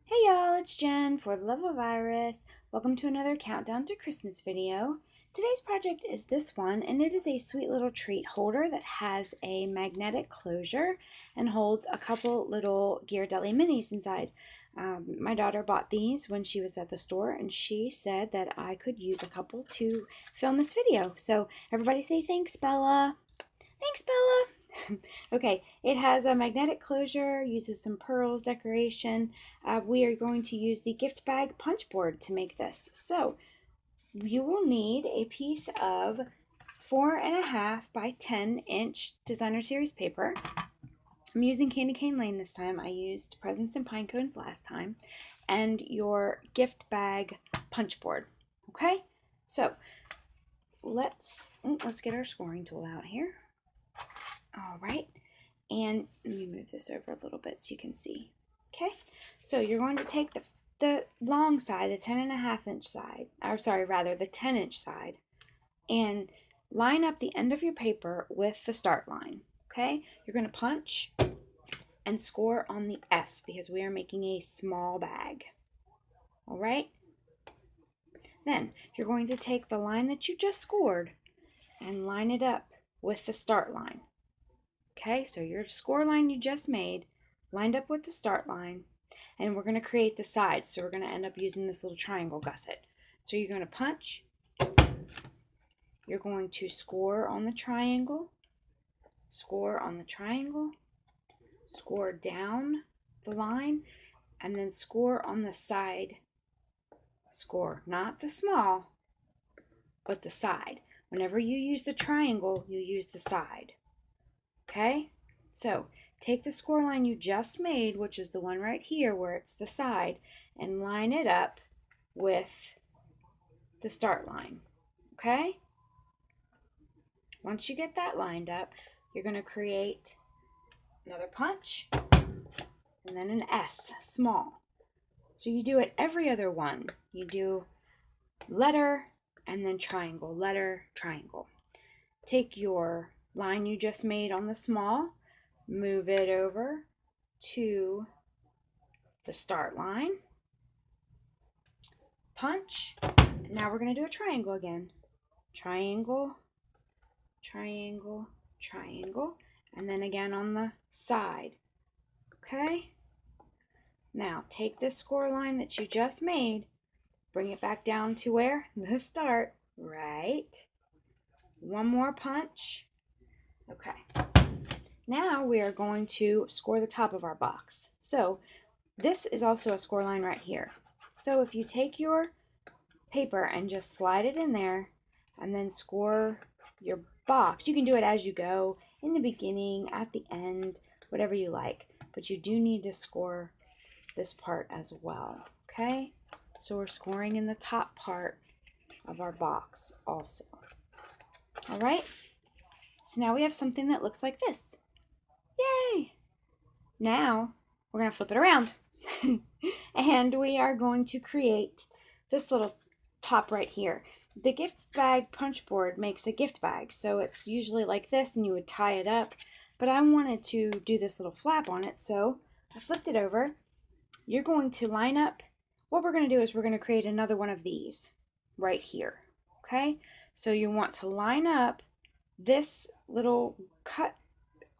Hey y'all, it's Jen for the Love of Iris. Welcome to another Countdown to Christmas video. Today's project is this one, and it is a sweet little treat holder that has a magnetic closure and holds a couple little Ghirardelli minis inside. My daughter bought these when she was at the store, and she said that I could use a couple to film this video. So everybody say thanks, Bella. Thanks, Bella. Okay, it has a magnetic closure, uses some pearls decoration. We are going to use the gift bag punch board to make this. So you will need a piece of 4.5 by 10-inch designer series paper. I'm using Candy Cane Lane this time. I used Presents and Pine Cones last time. And your gift bag punch board. Okay, so let's get our scoring tool out here. All right, and let me move this over a little bit so you can see. Okay, so you're going to take the long side, the 10.5-inch side, or sorry, rather the 10-inch side, and line up the end of your paper with the start line. Okay, you're going to punch and score on the S because we are making a small bag. All right, then you're going to take the line that you just scored and line it up with the start line. Okay, so your score line you just made lined up with the start line, and we're going to create the sides. So we're going to end up using this little triangle gusset. So you're going to punch, you're going to score on the triangle, score on the triangle, score down the line, and then score on the side. Score, not the small, but the side. Whenever you use the triangle, you use the side. Okay, so take the score line you just made, which is the one right here where it's the side, and line it up with the start line. Okay, once you get that lined up, you're going to create another punch and then an S, small. So you do it every other one. You do letter and then triangle, letter, triangle. Take your line you just made on the small, move it over to the start line, punch, and now we're going to do a triangle again. Triangle, triangle, triangle, and then again on the side. Okay? Now take this score line that you just made, bring it back down to where? The start, right? One more punch. Okay. Now we are going to score the top of our box. So this is also a score line right here. So if you take your paper and just slide it in there and then score your box, you can do it as you go, in the beginning, at the end, whatever you like. But you do need to score this part as well, okay? So we're scoring in the top part of our box also. All right? So now we have something that looks like this. Yay! Now we're going to flip it around. And we are going to create this little top right here. The gift bag punch board makes a gift bag, so it's usually like this and you would tie it up. But I wanted to do this little flap on it, so I flipped it over. You're going to line up. What we're going to do is we're going to create another one of these right here. Okay? So you want to line up this little cut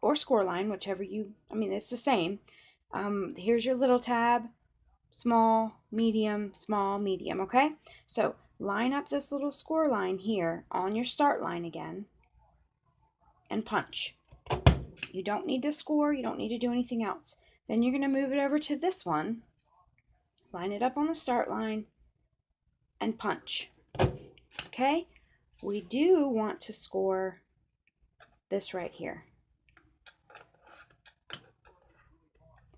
or score line, whichever it's the same. Here's your little tab, small, medium, okay? So line up this little score line here on your start line again and punch. You don't need to score, you don't need to do anything else. Then you're going to move it over to this one, line it up on the start line, and punch. Okay? We do want to score this right here,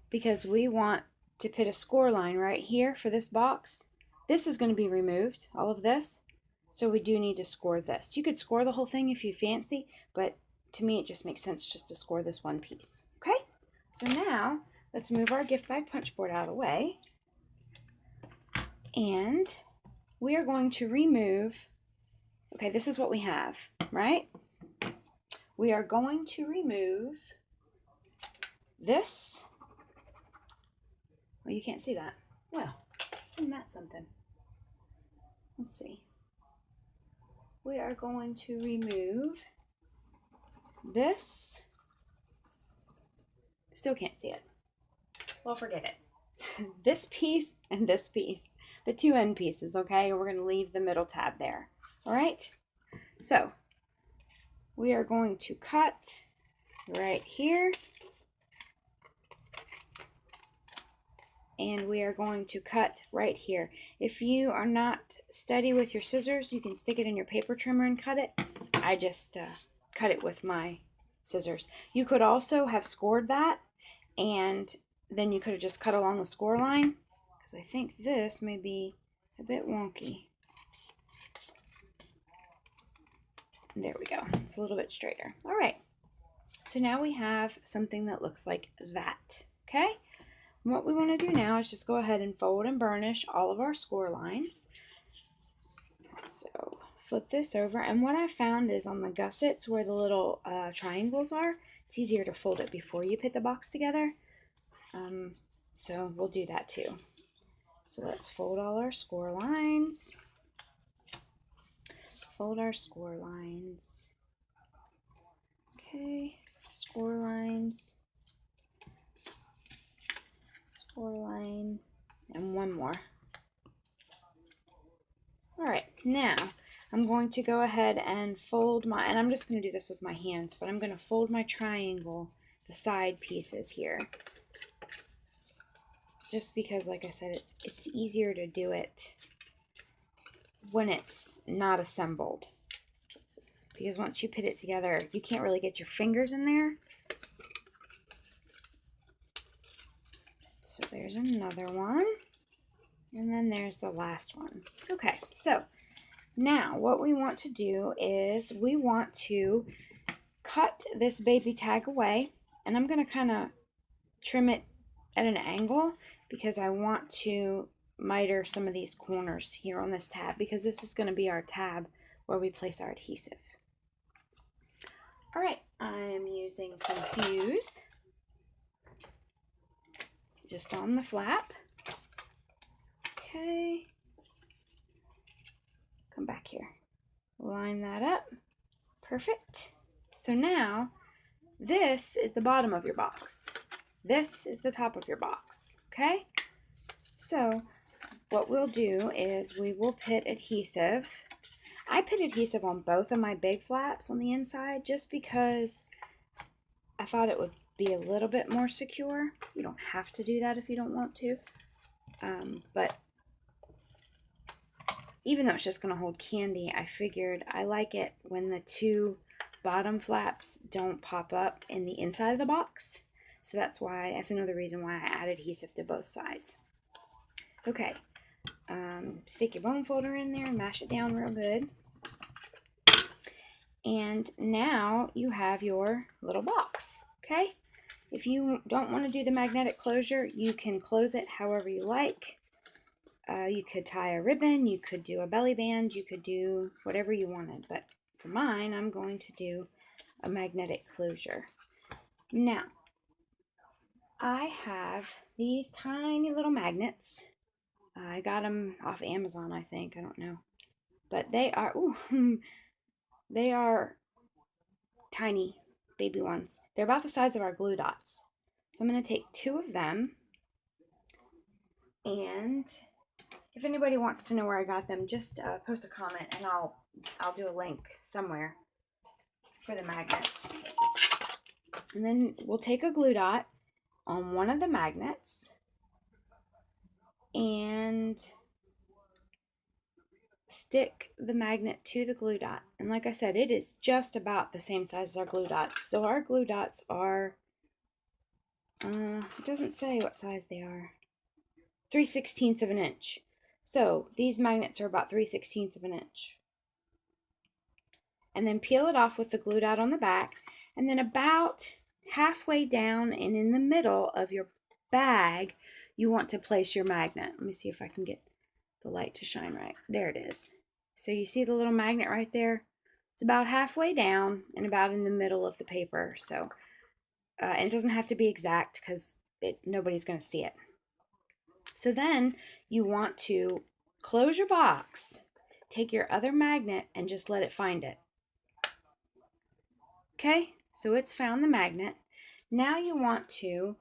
because we want to put a score line right here for this box. This is going to be removed, all of this, so we do need to score this. You could score the whole thing if you fancy, but to me it just makes sense just to score this one piece. Okay, so now let's move our gift bag punch board out of the way, and we are going to remove, okay, this is what we have, right? We are going to remove this. Well, you can't see that. Well, isn't that something? Let's see. We are going to remove this. Still can't see it. Well, forget it. This piece and this piece, the two end pieces, okay? We're going to leave the middle tab there. All right? So, we are going to cut right here. And we are going to cut right here. If you are not steady with your scissors, you can stick it in your paper trimmer and cut it. I just cut it with my scissors. You could also have scored that, and then you could have just cut along the score line, because I think this may be a bit wonky. There we go. It's a little bit straighter. All right. So now we have something that looks like that. Okay? And what we want to do now is just go ahead and fold and burnish all of our score lines. So flip this over, and what I found is on the gussets where the little triangles are, it's easier to fold it before you put the box together. So we'll do that too. So let's fold all our score lines. Fold our score lines. Okay, score lines. Score line, and one more. All right, now I'm going to go ahead and fold my, and I'm just going to do this with my hands, but I'm going to fold my triangle, the side pieces here. Just because, like I said, it's easier to do it when it's not assembled. Because once you put it together, you can't really get your fingers in there. So there's another one. And then there's the last one. Okay, so now what we want to do is we want to cut this baby tag away. And I'm going to kind of trim it at an angle because I want to miter some of these corners here on this tab, because this is going to be our tab where we place our adhesive. All right, I'm using some fuse just on the flap. Okay, come back here, line that up, perfect. So now this is the bottom of your box. This is the top of your box, okay? So what we'll do is we will put adhesive. I put adhesive on both of my big flaps on the inside just because I thought it would be a little bit more secure. You don't have to do that if you don't want to. But even though it's just going to hold candy, I figured I like it when the two bottom flaps don't pop up in the inside of the box. So that's another reason why I add adhesive to both sides. Okay, stick your bone folder in there, mash it down real good. And now you have your little box, okay? If you don't want to do the magnetic closure, you can close it however you like. You could tie a ribbon, you could do a belly band, you could do whatever you wanted. But for mine, I'm going to do a magnetic closure. Now, I have these tiny little magnets. I got them off Amazon, I think. I don't know. But they are, ooh, they are tiny baby ones. They're about the size of our glue dots. So I'm going to take two of them, and if anybody wants to know where I got them, just post a comment and I'll do a link somewhere for the magnets. And then we'll take a glue dot on one of the magnets and stick the magnet to the glue dot. And like I said, it is just about the same size as our glue dots. So our glue dots are, it doesn't say what size they are, 3/16 of an inch. So these magnets are about 3/16 of an inch. And then peel it off with the glue dot on the back. And then about halfway down and in the middle of your bag, you want to place your magnet. Let me see if I can get the light to shine right. There it is. So you see the little magnet right there? It's about halfway down and about in the middle of the paper. So, and it doesn't have to be exact because nobody's going to see it. So then you want to close your box, take your other magnet, and just let it find it. Okay, so it's found the magnet. Now you want to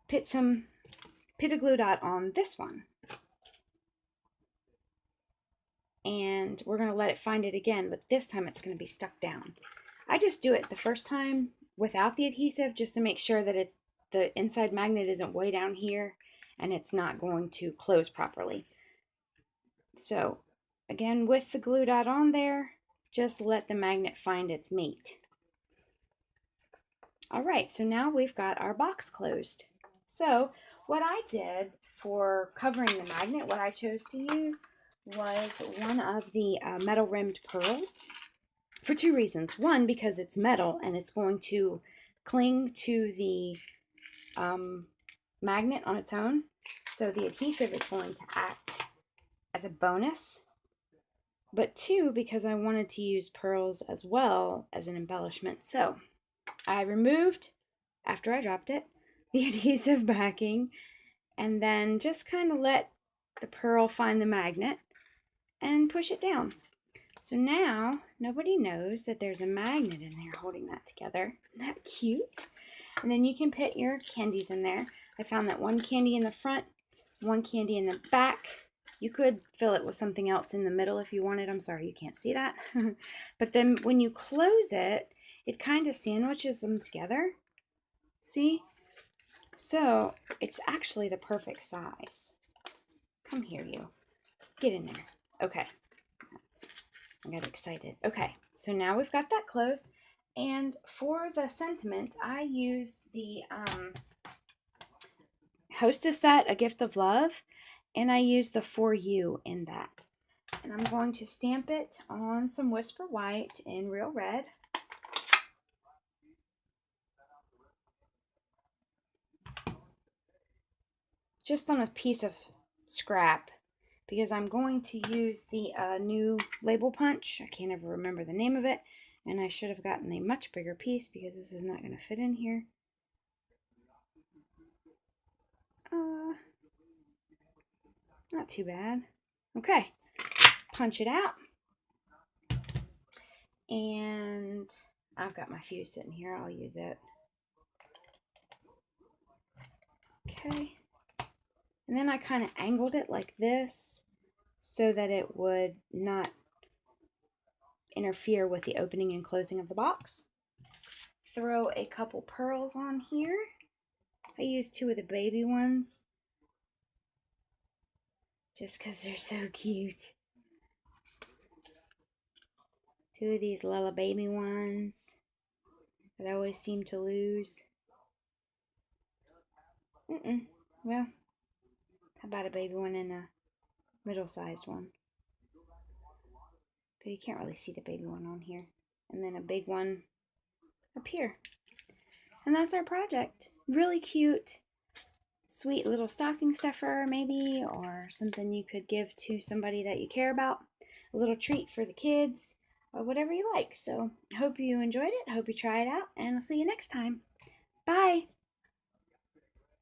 put a glue dot on this one. And we're going to let it find it again, but this time it's going to be stuck down. I just do it the first time without the adhesive just to make sure that the inside magnet isn't way down here and it's not going to close properly. So again, with the glue dot on there, just let the magnet find its mate. All right, so now we've got our box closed. So what I did for covering the magnet, what I chose to use was one of the metal rimmed pearls for two reasons. One, because it's metal and it's going to cling to the magnet on its own. So the adhesive is going to act as a bonus. But two, because I wanted to use pearls as well as an embellishment. So I removed, after I dropped it, the adhesive backing and then just kind of let the pearl find the magnet and push it down. So now nobody knows that there's a magnet in there holding that together. Isn't that cute? And then you can put your candies in there. I found that one candy in the front, one candy in the back. You could fill it with something else in the middle if you wanted. I'm sorry you can't see that. But then when you close it, it kind of sandwiches them together. See? So it's actually the perfect size. Come here, you. Get in there. Okay. I got excited. Okay, so now we've got that closed. And for the sentiment, I used the Hostess set, A Gift of Love, and I used the For You in that. And I'm going to stamp it on some Whisper White in Real Red. Just on a piece of scrap, because I'm going to use the new label punch. I can't ever remember the name of it, and I should have gotten a much bigger piece because this is not going to fit in here. Not too bad. Okay, punch it out. And I've got my fuse sitting here. I'll use it. Okay. And then I kind of angled it like this so that it would not interfere with the opening and closing of the box. Throw a couple pearls on here. I used two of the baby ones just because they're so cute. Two of these little baby ones that I always seem to lose. Well, how about a baby one and a middle-sized one? But you can't really see the baby one on here. And then a big one up here. And that's our project. Really cute, sweet little stocking stuffer maybe, or something you could give to somebody that you care about. A little treat for the kids, or whatever you like. So I hope you enjoyed it. I hope you try it out, and I'll see you next time. Bye!